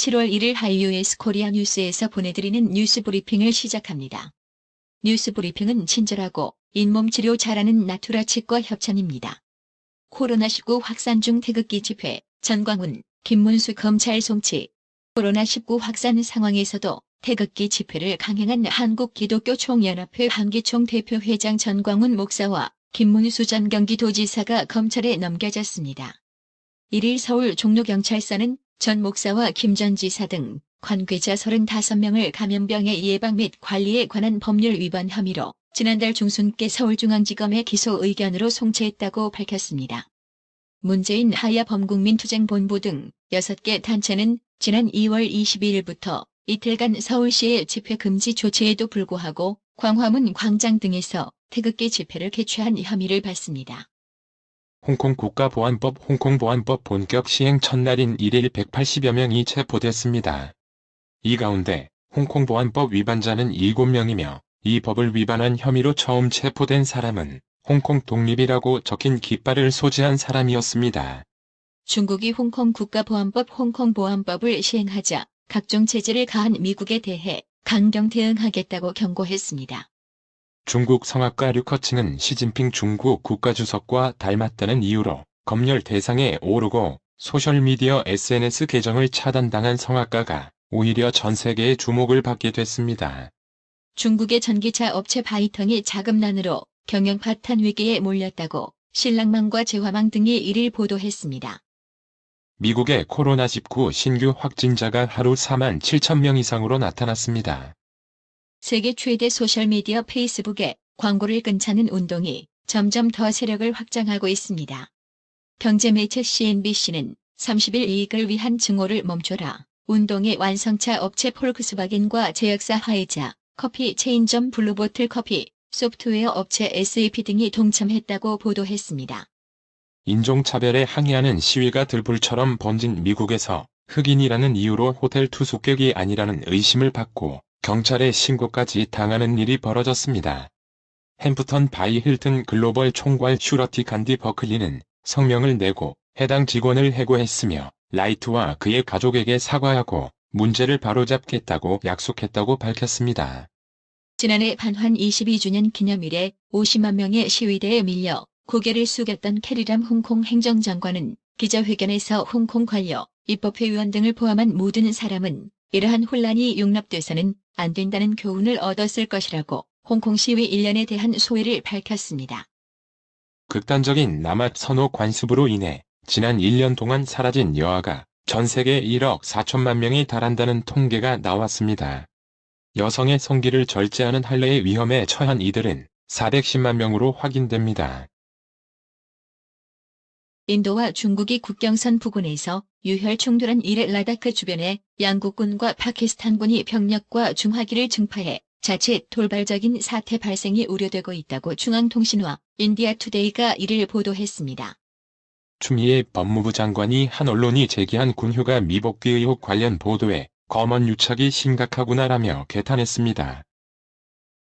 7월 1일 하이유에스 코리아 뉴스에서 보내드리는 뉴스 브리핑을 시작합니다. 뉴스 브리핑은 친절하고 잇몸 치료 잘하는 나투라 치과 협찬입니다. 코로나19 확산 중 태극기 집회, 전광훈, 김문수 검찰 송치. 코로나19 확산 상황에서도 태극기 집회를 강행한 한국기독교총연합회 한기총 대표회장 전광훈 목사와 김문수 전 경기도지사가 검찰에 넘겨졌습니다. 1일 서울 종로경찰서는 전 목사와 김 전 지사 등 관계자 35명을 감염병의 예방 및 관리에 관한 법률 위반 혐의로 지난달 중순께 서울중앙지검에 기소 의견으로 송치했다고 밝혔습니다. 문재인 하야 범국민투쟁본부 등 6개 단체는 지난 2월 22일부터 이틀간 서울시의 집회 금지 조치에도 불구하고 광화문 광장 등에서 태극기 집회를 개최한 혐의를 받습니다. 홍콩 국가보안법 홍콩보안법 본격 시행 첫날인 1일 180여 명이 체포됐습니다. 이 가운데 홍콩보안법 위반자는 7명이며 이 법을 위반한 혐의로 처음 체포된 사람은 홍콩 독립이라고 적힌 깃발을 소지한 사람이었습니다. 중국이 홍콩 국가보안법 홍콩보안법을 시행하자 각종 제재를 가한 미국에 대해 강경 대응하겠다고 경고했습니다. 중국 성악가 류커칭은 시진핑 중국 국가주석과 닮았다는 이유로 검열 대상에 오르고 소셜미디어 SNS 계정을 차단당한 성악가가 오히려 전 세계의 주목을 받게 됐습니다. 중국의 전기차 업체 바이텅이 자금난으로 경영 파탄 위기에 몰렸다고 신랑망과 재화망 등이 1일 보도했습니다. 미국의 코로나19 신규 확진자가 하루 4만 7천 명 이상으로 나타났습니다. 세계 최대 소셜미디어 페이스북에 광고를 끊자는 운동이 점점 더 세력을 확장하고 있습니다. 경제매체 CNBC는 30일 이익을 위한 증오를 멈춰라. 운동의 완성차 업체 폴크스바겐과 제약사 화이자, 커피 체인점 블루보틀 커피, 소프트웨어 업체 SAP 등이 동참했다고 보도했습니다. 인종차별에 항의하는 시위가 들불처럼 번진 미국에서 흑인이라는 이유로 호텔 투숙객이 아니라는 의심을 받고 경찰에 신고까지 당하는 일이 벌어졌습니다. 햄프턴 바이 힐튼 글로벌 총괄 슈러티 간디 버클리는 성명을 내고 해당 직원을 해고했으며 라이트와 그의 가족에게 사과하고 문제를 바로잡겠다고 약속했다고 밝혔습니다. 지난해 반환 22주년 기념일에 50만 명의 시위대에 밀려 고개를 숙였던 캐리람 홍콩 행정장관은 기자회견에서 홍콩 관료, 입법회의원 등을 포함한 모든 사람은 이러한 혼란이 용납돼서는 안 된다는 교훈을 얻었을 것이라고 홍콩 시위 일련에 대한 소회를 밝혔습니다. 극단적인 남앗 선호 관습으로 인해 지난 1년 동안 사라진 여아가 전 세계 1억 4천만 명이 달한다는 통계가 나왔습니다. 여성의 성기를 절제하는 할례의 위험에 처한 이들은 410만 명으로 확인됩니다. 인도와 중국이 국경선 부근에서 유혈 충돌한 이래 라다크 주변에 양국군과 파키스탄군이 병력과 중화기를 증파해 자칫 돌발적인 사태 발생이 우려되고 있다고 중앙통신화 인디아투데이가 1일 보도했습니다. 추미애 법무부 장관이 한 언론이 제기한 군휴가 미복귀 의혹 관련 보도에 검언 유착이 심각하구나라며 개탄했습니다.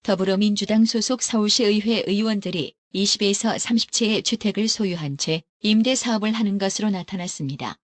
더불어민주당 소속 서울시 의회 의원들이 20에서 30채의 주택을 소유한 채 임대 사업을 하는 것으로 나타났습니다.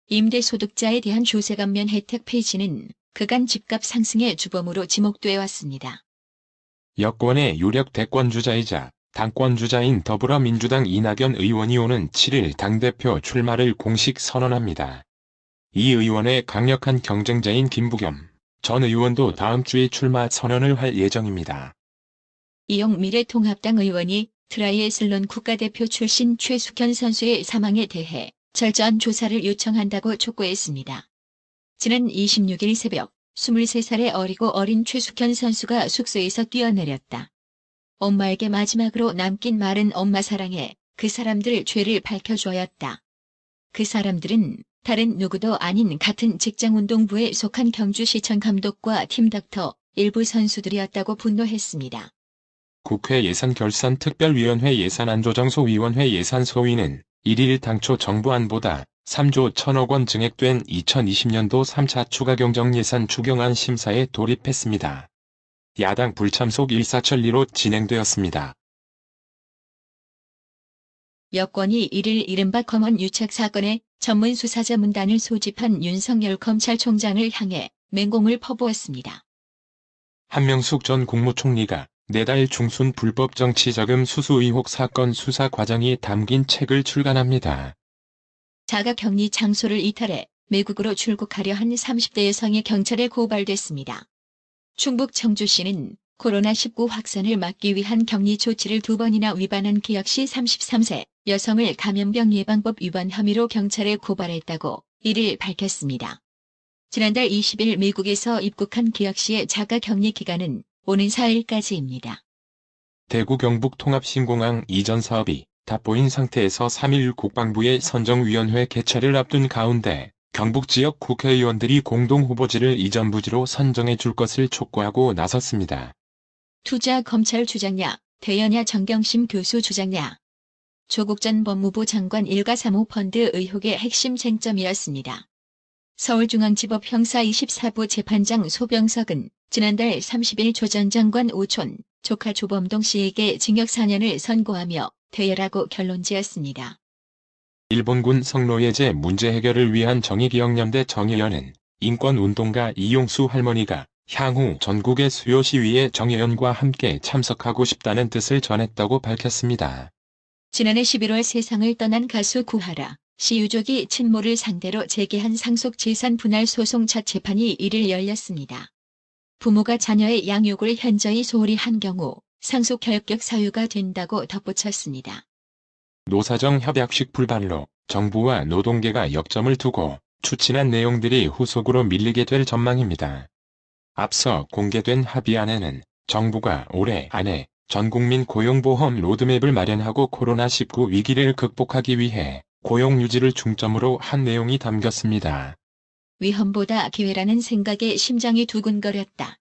임대소득자에 대한 조세 감면 혜택 폐지는 그간 집값 상승의 주범으로 지목돼 왔습니다. 여권의 유력 대권주자이자 당권주자인 더불어민주당 이낙연 의원이 오는 7일 당대표 출마를 공식 선언합니다. 이 의원의 강력한 경쟁자인 김부겸 전 의원도 다음 주에 출마 선언을 할 예정입니다. 이용 미래통합당 의원이 트라이애슬론 국가대표 출신 최숙현 선수의 사망에 대해 철저한 조사를 요청한다고 촉구했습니다. 지난 26일 새벽 23살의 어리고 어린 최숙현 선수가 숙소에서 뛰어내렸다. 엄마에게 마지막으로 남긴 말은 엄마 사랑해. 그 사람들 죄를 밝혀줘였다. 그 사람들은 다른 누구도 아닌 같은 직장운동부에 속한 경주시청 감독과 팀닥터 일부 선수들이었다고 분노했습니다. 국회 예산결산특별위원회 예산안조정소위원회 예산소위는 1일 당초 정부안보다 3조 1천억 원 증액된 2020년도 3차 추가경정예산 추경안 심사에 돌입했습니다. 야당 불참속 일사천리로 진행되었습니다. 여권이 이를 이른바 검언 유착 사건의 전문 수사자문단을 소집한 윤석열 검찰총장을 향해 맹공을 퍼부었습니다. 한명숙 전 국무총리가 내달 중순 불법 정치자금 수수 의혹 사건 수사 과정이 담긴 책을 출간합니다. 자가격리 장소를 이탈해 외국으로 출국하려 한 30대 여성이 경찰에 고발됐습니다. 충북 청주시는 코로나19 확산을 막기 위한 격리 조치를 2번이나 위반한 기혁씨 33세 여성을 감염병 예방법 위반 혐의로 경찰에 고발했다고 1일 밝혔습니다. 지난달 20일 미국에서 입국한 기혁씨의 자가격리 기간은 오는 4일까지입니다. 대구 경북 통합신공항 이전 사업이 답보인 상태에서 3일 국방부의 선정위원회 개최를 앞둔 가운데 경북 지역 국회의원들이 공동 후보지를 이전 부지로 선정해 줄 것을 촉구하고 나섰습니다. 투자 검찰 주장냐, 대여냐 정경심 교수 주장냐. 조국 전 법무부 장관 일가 사모펀드 의혹의 핵심 쟁점이었습니다. 서울중앙지법 형사 24부 재판장 소병석은 지난달 30일 조 전 장관 오촌, 조카 조범동 씨에게 징역 4년을 선고하며 대여라고 결론지었습니다. 일본군 성노예제 문제 해결을 위한 정의기억연대 정의연은 인권운동가 이용수 할머니가 향후 전국의 수요 시위에 정의연과 함께 참석하고 싶다는 뜻을 전했다고 밝혔습니다. 지난해 11월 세상을 떠난 가수 구하라 씨 유족이 친모를 상대로 제기한 상속재산 분할 소송 첫 재판이 1일 열렸습니다. 부모가 자녀의 양육을 현저히 소홀히 한 경우 상속 결격 사유가 된다고 덧붙였습니다. 노사정 협약식 불발로 정부와 노동계가 역점을 두고 추진한 내용들이 후속으로 밀리게 될 전망입니다. 앞서 공개된 합의안에는 정부가 올해 안에 전국민 고용보험 로드맵을 마련하고 코로나19 위기를 극복하기 위해 고용 유지를 중점으로 한 내용이 담겼습니다. 위험보다 기회라는 생각에 심장이 두근거렸다.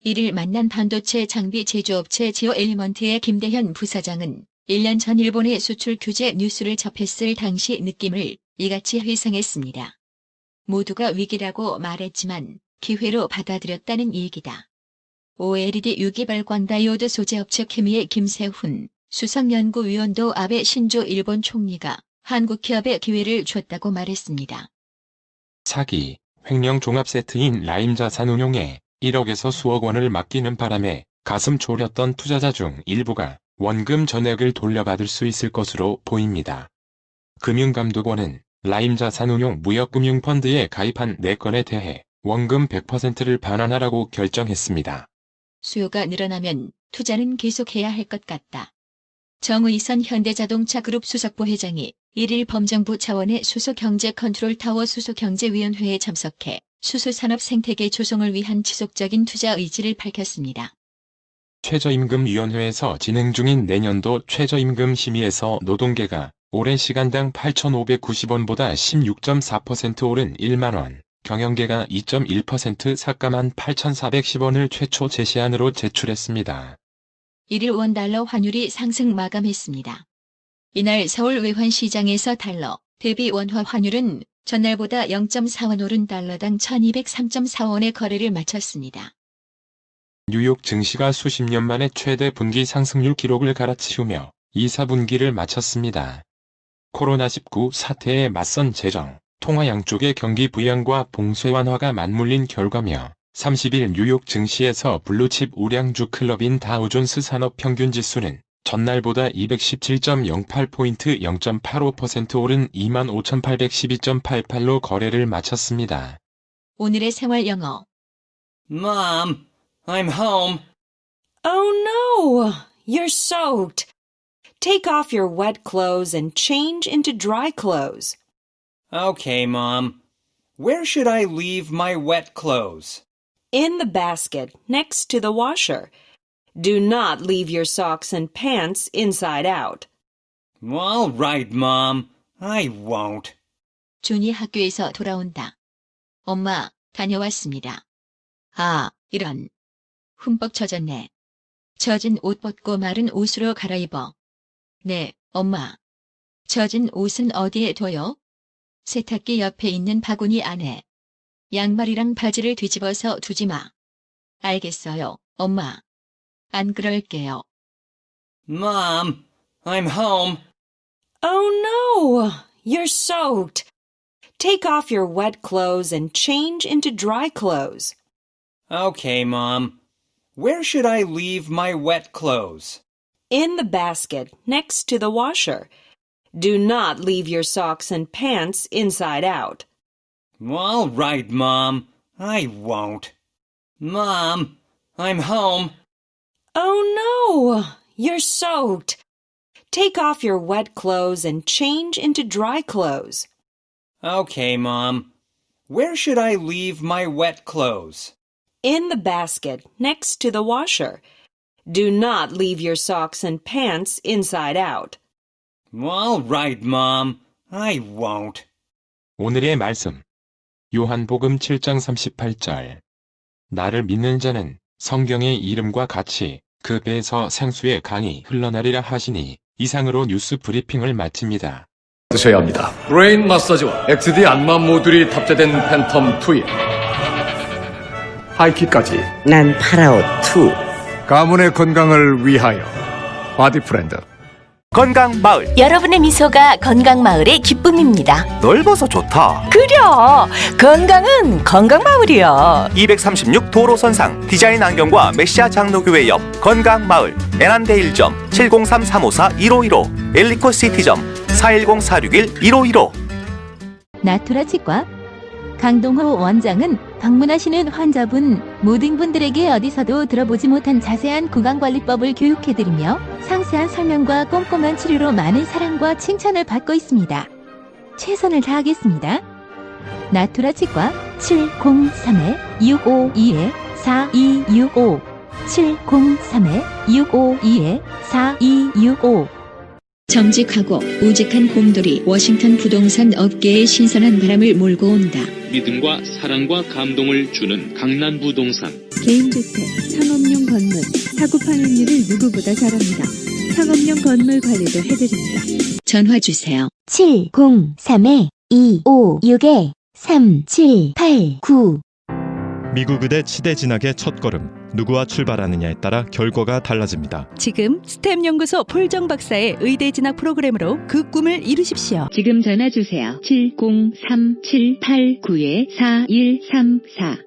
이를 만난 반도체 장비 제조업체 지오 엘리먼트의 김대현 부사장은 1년 전 일본의 수출 규제 뉴스를 접했을 당시 느낌을 이같이 회상했습니다. 모두가 위기라고 말했지만 기회로 받아들였다는 얘기다. OLED 유기발광 다이오드 소재업체 케미의 김세훈 수석연구위원도 아베 신조 일본 총리가 한국 기업에 기회를 줬다고 말했습니다. 사기, 횡령 종합 세트인 라임 자산운용에 1억에서 수억 원을 맡기는 바람에 가슴 졸였던 투자자 중 일부가 원금 전액을 돌려받을 수 있을 것으로 보입니다. 금융감독원은 라임 자산운용 무역금융펀드에 가입한 4건에 대해 원금 100%를 반환하라고 결정했습니다. 수요가 늘어나면 투자는 계속해야 할 것 같다. 정의선 현대자동차 그룹 수석부회장이 1일 범정부 차원의 수소경제컨트롤타워 수소경제위원회에 참석해 수소산업 생태계 조성을 위한 지속적인 투자 의지를 밝혔습니다. 최저임금위원회에서 진행 중인 내년도 최저임금 심의에서 노동계가 올해 시간당 8,590원보다 16.4% 오른 1만원, 경영계가 2.1% 삭감한 8,410원을 최초 제시안으로 제출했습니다. 1일 원달러 환율이 상승 마감했습니다. 이날 서울 외환시장에서 달러 대비 원화 환율은 전날보다 0.4원 오른 달러당 1,203.4원의 거래를 마쳤습니다. 뉴욕 증시가 수십 년 만에 최대 분기 상승률 기록을 갈아치우며 2, 4분기를 마쳤습니다. 코로나19 사태에 맞선 재정, 통화 양쪽의 경기 부양과 봉쇄 완화가 맞물린 결과며 30일 뉴욕 증시에서 블루칩 우량주 클럽인 다우존스 산업평균지수는 전날보다 217.08포인트 0.85% 오른 25,812.88로 거래를 마쳤습니다. 오늘의 생활 영어. Mom, I'm home. Oh no! You're soaked. Take off your wet clothes and change into dry clothes. Okay, Mom. Where should I leave my wet clothes? In the basket next to the washer. Do not leave your socks and pants inside out. All right, Mom. I won't. 준이 학교에서 돌아온다. 엄마, 다녀왔습니다. 아, 이런. 흠뻑 젖었네. 젖은 옷 벗고 마른 옷으로 갈아입어. 네, 엄마. 젖은 옷은 어디에 둬요? 세탁기 옆에 있는 바구니 안에. 양말이랑 바지를 뒤집어서 두지 마. 알겠어요, 엄마. 안 그럴게요. Mom, I'm home. Oh no! You're soaked. Take off your wet clothes and change into dry clothes. Okay, Mom. Where should I leave my wet clothes? In the basket next to the washer. Do not leave your socks and pants inside out. All right, Mom. I won't. Mom, I'm home. Oh no! You're soaked. Take off your wet clothes and change into dry clothes. Okay, Mom. Where should I leave my wet clothes? In the basket next to the washer. Do not leave your socks and pants inside out. All right, Mom. I won't. 오늘의 말씀. 요한복음 7장 38절. 나를 믿는 자는 성경의 이름과 같이 그 배에서 생수의 강이 흘러나리라 하시니 이상으로 뉴스 브리핑을 마칩니다. 드셔야 합니다. 브레인 마사지와 XD 안마 모듈이 탑재된 팬텀 2에 하이킥까지 난 파라오 2. 가문의 건강을 위하여 바디 프렌드. 건강마을 여러분의 미소가 건강마을의 기쁨입니다. 넓어서 좋다. 그려! 건강은 건강마을이야. 236 도로선상 디자인 안경과 메시아 장로교회 옆 건강마을 애난데 1점 703-354-1515 엘리코시티점 410-461-1515 나투라 치과 강동호 원장은 방문하시는 환자분 모든 분들에게 어디서도 들어보지 못한 자세한 구강관리법을 교육해드리며 상세한 설명과 꼼꼼한 치료로 많은 사랑과 칭찬을 받고 있습니다. 최선을 다하겠습니다. 나투라 치과 703-652-4265 703-652-4265 정직하고 우직한 곰돌이 워싱턴 부동산 업계에 신선한 바람을 몰고 온다. 믿음과 사랑과 감동을 주는 강남부동산. 개인주택, 상업용 건물, 사고 판매율을 누구보다 잘합니다. 상업용 건물 관리도 해드립니다. 전화 주세요. 703-256-3789 미국 의대 치대 진학의 첫걸음, 누구와 출발하느냐에 따라 결과가 달라집니다. 지금 스템 연구소 폴정 박사의 의대 진학 프로그램으로 그 꿈을 이루십시오. 지금 전화 주세요. 703-789-4134